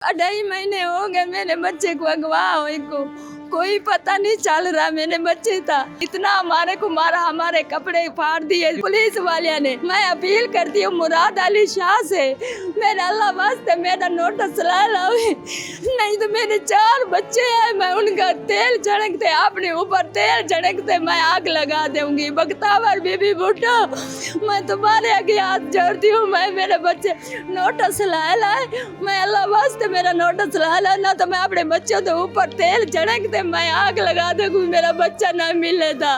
2.5 महीने हो गए मेरे बच्चे को अगवा हुए को, कोई पता नहीं चल रहा। मेरे बच्चे था इतना हमारे को मारा, हमारे कपड़े फाड़ दिए पुलिस वाले ने। मैं अपील करती हूँ मुराद अली शाह से, मेरा अल्लाह वास्ते मेरा नोटिस ला लावे, नहीं तो मेरे 4 बच्चे हैं। मैं उनका तेल झड़कते, अपने ऊपर तेल झड़कते मैं आग लगा दूंगी। बख्तावर बीबी भुट्टो, मैं तुम्हारे आगे हाथ जोड़ती हूँ। मैं मेरे बच्चे नोटिस लाए, मैं अल्लाह वास्ते मेरा नोटिस ला ना तो मैं अपने बच्चों के ऊपर तेल झड़क दे, मैं आग लगा दूंगी, मेरा बच्चा ना मिले था।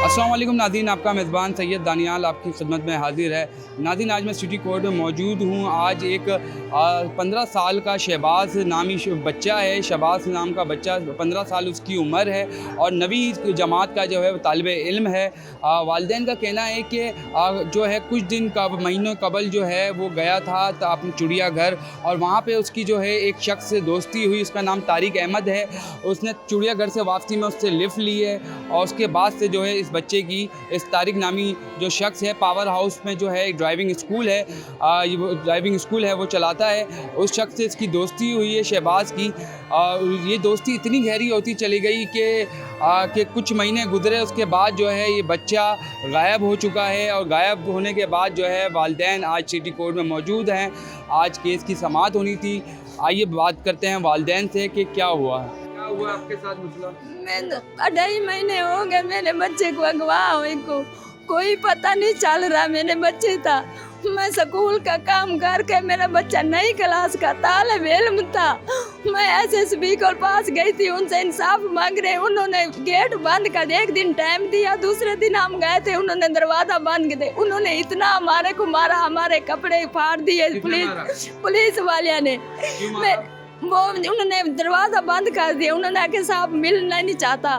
अस्सलाम वालेकुम नाज़रीन, आपका मेज़बान सैयद दानियाल आपकी खिदमत में हाजिर है। नाज़रीन, आज मैं सिटी कोर्ट में मौजूद हूँ। आज एक 15 साल का शहबाज नामी बच्चा है। शहबाज नाम का बच्चा 15 साल उसकी उम्र है और नवी जमात का जो है तालिब इल्म है। वालिदैन का कहना है कि जो है कुछ दिन महीनों कबल जो है वो गया था अपने चिड़ियाघर और वहाँ पे उसकी जो है एक शख्स से दोस्ती हुई। उसका नाम तारिक अहमद है। उसने चिड़ियाघर से वापसी में उससे लिफ्ट ली है और उसके बाद से जो है इस बच्चे की, इस तारिक नामी जो शख्स है, पावर हाउस में जो है एक ड्राइविंग स्कूल है, ये ड्राइविंग स्कूल है वो चलाता है। उस शख्स से इसकी दोस्ती हुई है शहबाज की। ये दोस्ती इतनी गहरी होती चली गई कि कुछ महीने गुजरे, उसके बाद जो है ये बच्चा गायब हो चुका है। और गायब होने के बाद जो है वालिदैन आज सिटी कोर्ट में मौजूद हैं। आज केस की समाअत होनी थी। आइए बात करते हैं वालिदैन से कि क्या हुआ आपके साथ मसला। मैं 2.5 महीने हो गए मेरे बच्चे को अगवा हुए को, कोई पता नहीं चल रहा। मेरे बच्चे था, मैं स्कूल का काम करके, मेरा बच्चा नई क्लास का तालिब इल्म था। मैं SSB के पास गई थी, उनसे इंसाफ मांग रहे। उन्होंने गेट बंद कर, एक दिन टाइम दिया, दूसरे दिन हम गए थे, उन्होंने दरवाजा बंद कर दिया। उन्होंने इतना हमारे को मारा, हमारे कपड़े फाड़ दिए पुलिस वाले ने। वो उन्होंने दरवाज़ा बंद कर दिया। उन्होंने आके साहब मिलना नहीं चाहता।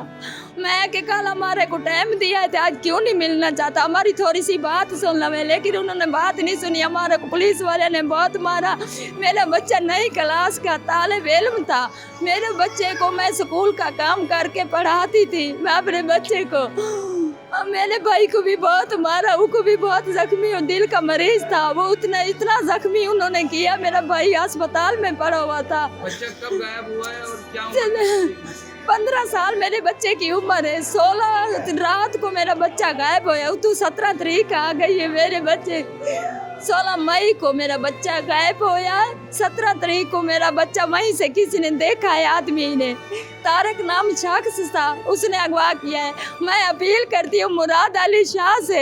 मैं कि कल हमारे को टाइम दिया है, आज क्यों नहीं मिलना चाहता, हमारी थोड़ी सी बात सुन लवे। लेकिन उन्होंने बात नहीं सुनी, हमारे को पुलिस वाले ने बहुत मारा। मेरा बच्चा नई क्लास का तालिब इल्म था। मेरे बच्चे को मैं स्कूल का काम करके पढ़ाती थी। मैं अपने बच्चे को, मेरे भाई को भी बहुत मारा, उसको भी बहुत जख्मी, दिल का मरीज था वो, इतना जख्मी उन्होंने किया। मेरा भाई अस्पताल में पड़ा हुआ था। बच्चा कब गायब हुआ है और क्या 15 साल मेरे बच्चे की उम्र है। 16 रात को मेरा बच्चा गायब होया। तो 17 तारीख आ गई है, मेरे बच्चे 16 मई को मेरा बच्चा गायब होया। 17 तारीख को मेरा बच्चा वहीं से किसी ने देखा है, आदमी ने, तारक नाम शख्स था, उसने अगवा किया है। मैं अपील करती हूँ मुराद अली शाह से,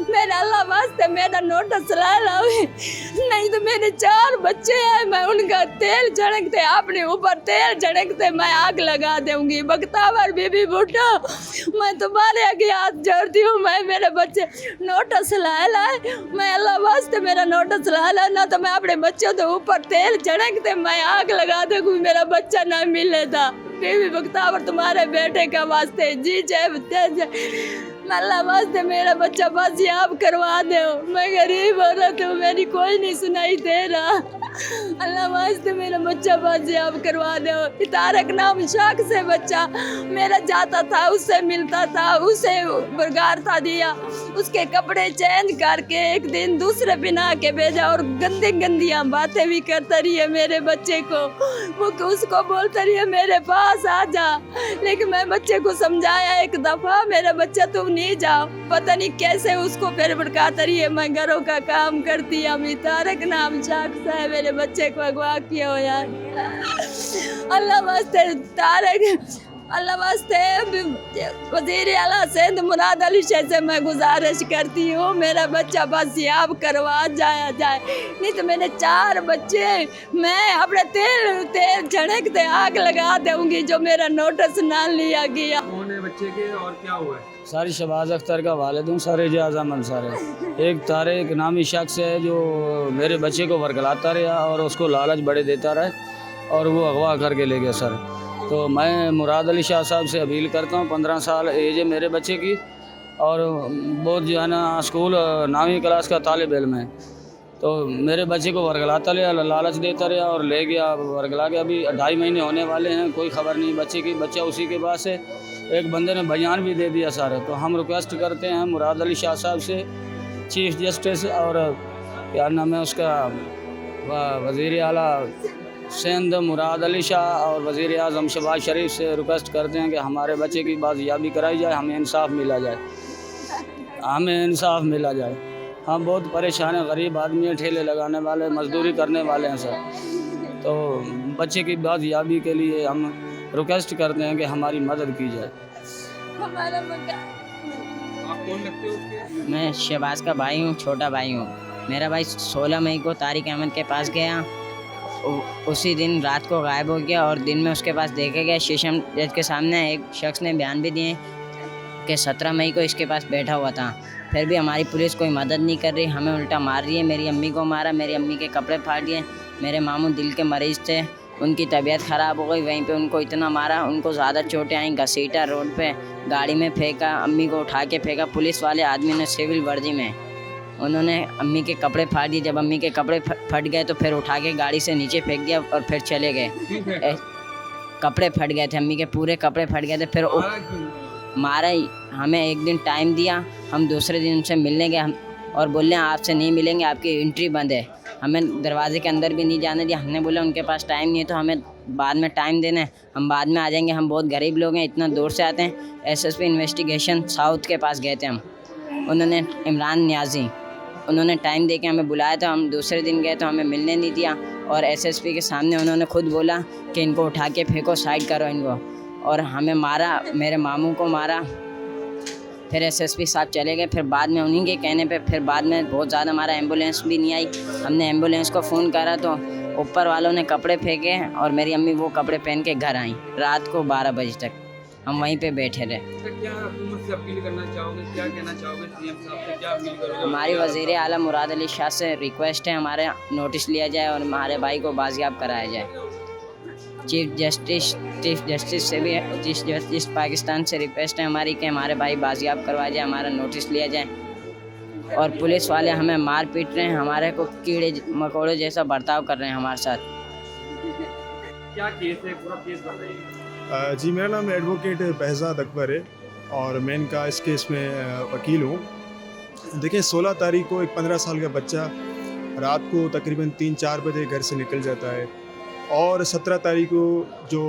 मेरा अल्लाह वास्ते मेरा नोटिस ला लावे, नहीं तो मेरे 4 बच्चे हैं। मैं उनका तेल झड़कते, अपने ऊपर तेल झड़कते मैं आग लगा दूंगी। बख्तावर बीबी भुट्टो, मैं तुम्हारे आगे हाथ जोड़ती हूँ। मैं मेरे बच्चे नोटिस लाए, मैं अल्लाह वास्ते मेरा नोटिस ला ना तो मैं अपने बच्चों के ऊपर तेल झड़कते मैं आग लगा दूंगी, मेरा बच्चा ना मिले था। बीबी बख्तावर तुम्हारे बेटे का वास्ते जी जय अल्लाह वास्ते मेरा बच्चा बाजियाब करवा दो। मैं गरीब औरत हूँ, मेरी कोई नहीं सुनाई दे रहा। अल्लाह वास्ते मेरा बच्चा बाजियाब करवा दो। तारक नाम शौक से बच्चा मेरा जाता था, उससे मिलता था, उसे बरगार था दिया, उसके कपड़े चेंज करके एक दिन दूसरे बिना के भेजा और गंदी गंदियाँ बातें भी करता रही है मेरे बच्चे को। वो उसको बोलता रही है मेरे पास आ जा, लेकिन मैं बच्चे को समझाया एक दफ़ा, मेरा बच्चा तुम नहीं जाओ। पता नहीं कैसे उसको फिर भड़काता रही है। मैं घरों का काम करती है। अभी तारक नाम शख्स है, मेरे बच्चे को अगवा किया हो यार। अल्लाह वास्ते तारक, अल्लाह वास्ते वज़ीर आला सिंध मुराद अली शाह से मैं गुजारिश करती हूँ, मेरा बच्चा बाजियाब करवा जाया जाए, नहीं तो मेरे 4 बच्चे मैं अपने तेल झड़कते आग लगा दूंगी जो मेरा नोटिस ना लिया गया। बच्चे के और क्या हुआ है? सारी शहबाज अख्तर का वालिद हूँ, सारे एजाज़ अंसार है। एक तारिक नामी शख्स है जो मेरे बच्चे को वरगलाता रहा और उसको लालच बड़े देता रहा और वो अगवा करके ले गया सर। तो मैं मुराद अली शाह साहब से अपील करता हूँ, 15 साल एज है मेरे बच्चे की और बहुत जो है ना स्कूल नामी क्लास का तालिब इल्म है। तो मेरे बच्चे को वरगलाता रहा, लालच देता रहा और ले गया, वरगला के अभी 2.5 महीने होने वाले हैं, कोई ख़बर नहीं बच्चे की। बच्चा उसी के पास है। एक बंदे ने बयान भी दे दिया सारे। तो हम रिक्वेस्ट करते हैं मुराद अली शाह साहब से, चीफ जस्टिस और क्या नाम है उसका, वज़ीर आला सिंध मुराद अली शाह और वज़ीर आज़म शहबाज शरीफ से रिक्वेस्ट करते हैं कि हमारे बच्चे की बाजियाबी कराई जाए, हमें इंसाफ मिला जाए, हमें इंसाफ मिला जाए। हम बहुत परेशान हैं, गरीब आदमी हैं, ठेले लगाने वाले, मजदूरी करने वाले हैं सर। तो बच्चे की बाजियाबी के लिए हम रिक्वेस्ट करते हैं कि हमारी मदद की जाए। हमारा मकान। आप कौन लगते हो उसके? मैं शहबाज का भाई हूँ, छोटा भाई हूँ। मेरा भाई 16 मई को तारिक अहमद के पास गया, उसी दिन रात को गायब हो गया और दिन में उसके पास देखे गया। सेशन जज के सामने एक शख्स ने बयान भी दिए कि 17 मई को इसके पास बैठा हुआ था। फिर भी हमारी पुलिस कोई मदद नहीं कर रही, हमें उल्टा मार रही है। मेरी अम्मी को मारा, मेरी अम्मी के कपड़े फाड़ दिए। मेरे मामू दिल के मरीज़ थे, उनकी तबीयत ख़राब हो गई, वहीं पे उनको इतना मारा, उनको ज़्यादा चोटें आई, घसीटा, रोड पे गाड़ी में फेंका, अम्मी को उठा के फेंका। पुलिस वाले आदमी ने सिविल वर्दी में उन्होंने अम्मी के कपड़े फाड़ दिए। जब अम्मी के कपड़े फट गए तो फिर उठा के गाड़ी से नीचे फेंक दिया और फिर चले गए। कपड़े फट गए थे, अम्मी के पूरे कपड़े फट गए थे। फिर मारा ही, हमें एक दिन टाइम दिया, हम दूसरे दिन उनसे मिलने गए और बोले आपसे नहीं मिलेंगे, आपकी एंट्री बंद है। हमें दरवाजे के अंदर भी नहीं जाने दिया। हमने बोला उनके पास टाइम नहीं है तो हमें बाद में टाइम देना है, हम बाद में आ जाएंगे, हम बहुत गरीब लोग हैं, इतना दूर से आते हैं। एसएसपी इन्वेस्टिगेशन साउथ के पास गए थे हम, उन्होंने इमरान न्याजी, उन्होंने टाइम दे के हमें बुलाया था। हम दूसरे दिन गए तो हमें मिलने नहीं दिया और एसएसपी के सामने उन्होंने खुद बोला कि इनको उठा के फेंको, साइड करो इनको, और हमें मारा, मेरे मामू को मारा। फिर एसएसपी साहब चले गए। फिर बाद में उन्हीं के कहने पे फिर बाद में बहुत ज़्यादा हमारा एम्बुलेंस भी नहीं आई। हमने एम्बुलेंस को फ़ोन करा तो ऊपर वालों ने कपड़े फेंके और मेरी अम्मी वो कपड़े पहन के घर आई। रात को 12 बजे तक हम वहीं पे बैठे रहे। क्या हुकूमत से अपील करना चाहोगे, क्या कहना चाहोगे सीएम साहब से, क्या अपील करोगे? हमारी वज़ीर आला मुराद अली शाह से रिक्वेस्ट है, हमारे नोटिस लिया जाए और हमारे भाई को बाजियाब कराया जाए। चीफ जस्टिस से भी, चीफ जस्टिस पाकिस्तान से रिक्वेस्ट है हमारी कि हमारे भाई बाजियाब करवाया जाए, हमारा नोटिस लिया जाए। और पुलिस वाले हमें मार पीट रहे हैं, हमारे को कीड़े मकोड़े जैसा बर्ताव कर रहे हैं हमारे साथ। क्या केस है, पूरा केस बताइए। जी, मेरा नाम एडवोकेट बहजाद अकबर है और मैं इनका इस केस में वकील हूँ। देखिए, 16 तारीख को एक 15 साल का बच्चा रात को तकरीबन 3-4 बजे घर से निकल जाता है और 17 तारीख को जो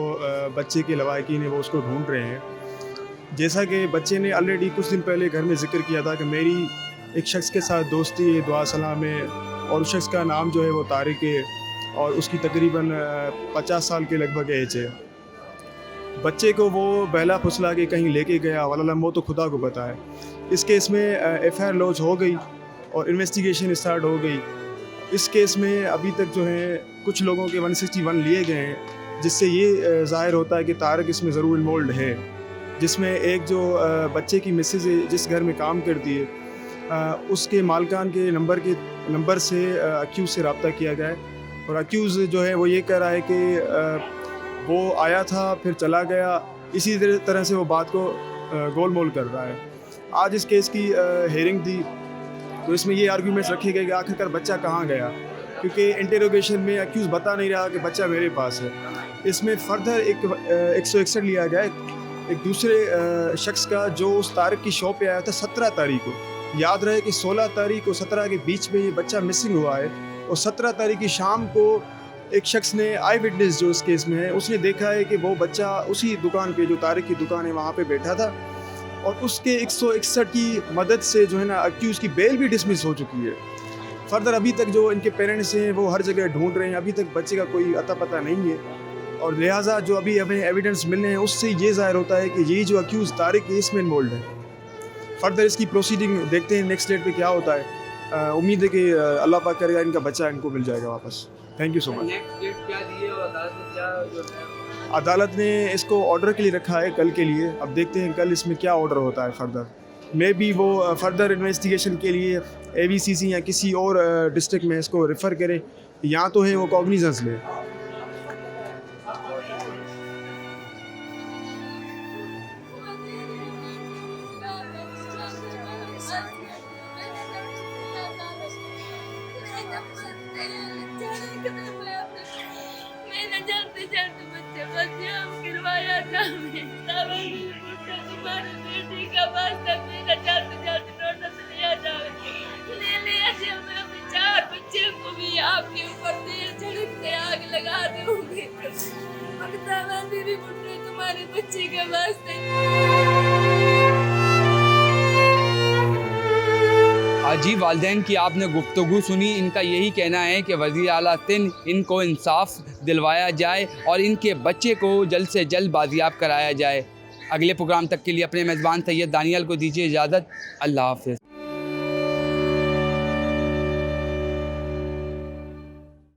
बच्चे के लवाकिन है वो उसको ढूंढ रहे हैं। जैसा कि बच्चे ने ऑलरेडी कुछ दिन पहले घर में ज़िक्र किया था कि मेरी एक शख्स के साथ दोस्ती है, दुआ सलाम है, और उस शख्स का नाम जो है वो तारिक है और उसकी तकरीबन 50 साल के लगभग एज है। बच्चे को वो बहला फुसला के कहीं लेके गया, वल्लाह वो तो खुदा को पता है। इस केस में एफआईआर लॉन्च हो गई और इन्वेस्टिगेशन स्टार्ट हो गई। इस केस में अभी तक जो है कुछ लोगों के 161 लिए गए हैं, जिससे ये ज़ाहिर होता है कि तारिक इसमें ज़रूर इन्वॉल्व है। जिसमें एक जो बच्चे की मिसेज जिस घर में काम करती है उसके मालकान के नंबर से अक्यूज़ से रब्ता किया गया है और अक्यूज़ जो है वो ये कह रहा है कि वो आया था फिर चला गया, इसी तरह से वो बात को गोलमोल कर रहा है। आज इस केस की हेयरिंग थी तो इसमें ये आर्गूमेंट्स रखे गए कि आखिरकार बच्चा कहाँ गया, क्योंकि इंटरोगेशन में अक्यूज़ बता नहीं रहा कि बच्चा मेरे पास है। इसमें फर्दर एक 161 लिया गया एक दूसरे शख्स का जो उस तारिक की शॉप पे आया था 17 तारीख को। याद रहे कि 16 तारीख और 17 के बीच में ये बच्चा मिसिंग हुआ है और 17 तारीख की शाम को एक शख्स ने, आई विटनेस जो इस केस में है, उसने देखा है कि वो बच्चा उसी दुकान पे जो तारिक की दुकान है वहाँ पे बैठा था और उसके 161 की मदद से जो है ना अक्यूज़ की बेल भी डिसमिस हो चुकी है। फर्दर अभी तक जो इनके पेरेंट्स हैं वो हर जगह ढूंढ रहे हैं, अभी तक बच्चे का कोई अता पता नहीं है और लिहाजा जो अभी हमें एविडेंस मिलने हैं उससे ये ज़ाहिर होता है कि यही जो अक्यूज़ तारिक है इसमें इन्वॉल्व है। फर्दर इसकी प्रोसीडिंग देखते हैं नेक्स्ट डेट पे क्या होता है। उम्मीद है कि अल्लाह पाक करेगा इनका बच्चा इनको मिल जाएगा वापस। Thank you so much. Next date क्या दी है और अदालत ने क्या जो है? अदालत ने इसको ऑर्डर के लिए रखा है कल के लिए। अब देखते हैं कल इसमें क्या ऑर्डर होता है फर्दर। मे बी वो फर्दर इन्वेस्टिगेशन के लिए AVCC या किसी और डिस्ट्रिक्ट में इसको रेफ़र करे, या तो है वो कॉग्निजेंस ले। मैंने जल्द से जल्द बच्चे बच्चे गिरवाया था। तुम्हारी बेटी का वास्ता मेरा जल्द से जल्द नोटिस लिया जाए, ले लिया जाए। मैं अभी 4 बजे लगा दूंगी, मगता मैं तेरी मुन्ने तुम्हारे बच्चे के वास्ते। जी वालिदैन की आपने गुफ्तगू सुनी। इनका यही कहना है कि वज़ीर आला सिंध इनको इंसाफ दिलवाया जाए और इनके बच्चे को जल्द से जल्द बाजियाब कराया जाए। अगले प्रोग्राम तक के लिए अपने मेज़बान सैयद दानियाल को दीजिए इजाज़त। अल्लाह हाफ़िज़।